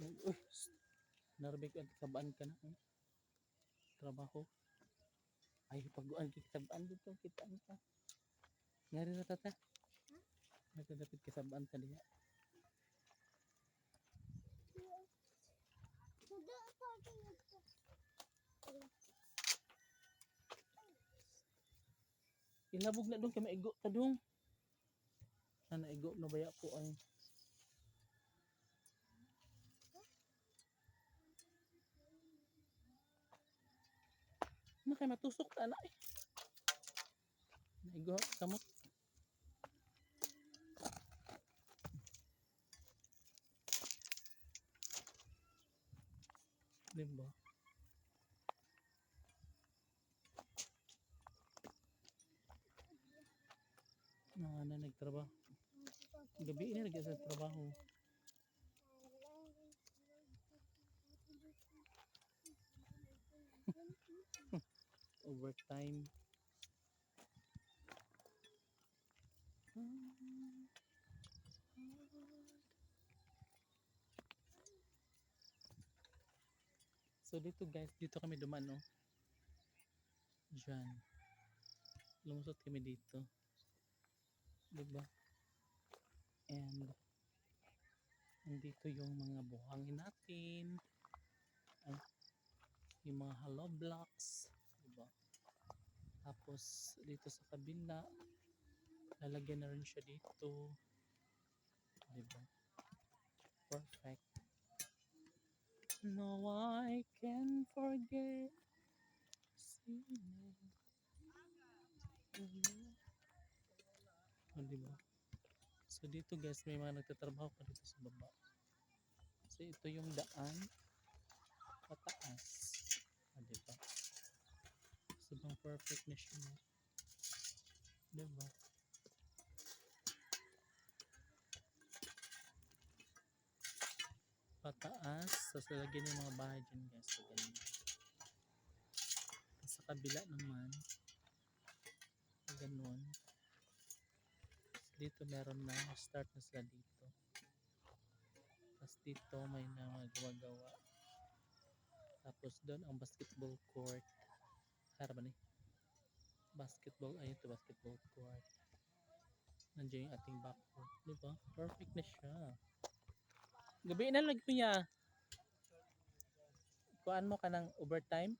Uy, narbig ang kabaan ka na. Trabaho. Ay, pag-uan kitabaan dito, kitaan ka. Ngari na tata. Nagkadapit kisabaan ka diya. Ilabog na dong kay maigo ta dong. Naigo na baya ko ay. Na kay matusok ta na eh. Naigo kamot. Diba? Na nagtrabaho. Gabi na nag-sa trabaho. Overtime. So dito guys, dito kami dumaan no. Diyan. Lumusot kami dito. Diba? And nandito yung mga buhangin natin. Ay, yung mga hollow blocks. Diba? Tapos dito sa kabila, lalagyan na rin siya dito. Diba? Perfect. No, I can forget. Oh, diba? So dito guys, may mga nagtatrabaho pa dito sa baba. So ito yung daan pataas. Ah, diba? So bang perfect na siya, no? Diba? Pataas, so lalagyan yung mga bahay dyan guys. So ganyan. Sa kabila naman, ganun. Dito meron na, start na sila dito. Tapos dito may na gumagawa. Tapos doon ang basketball court. Harap ni? Basketball, ayun to basketball court. Nandiyan yung ating backcourt. Diba? Perfect na siya. Gabi na lagi niya. Kuhaan mo ka ng overtime?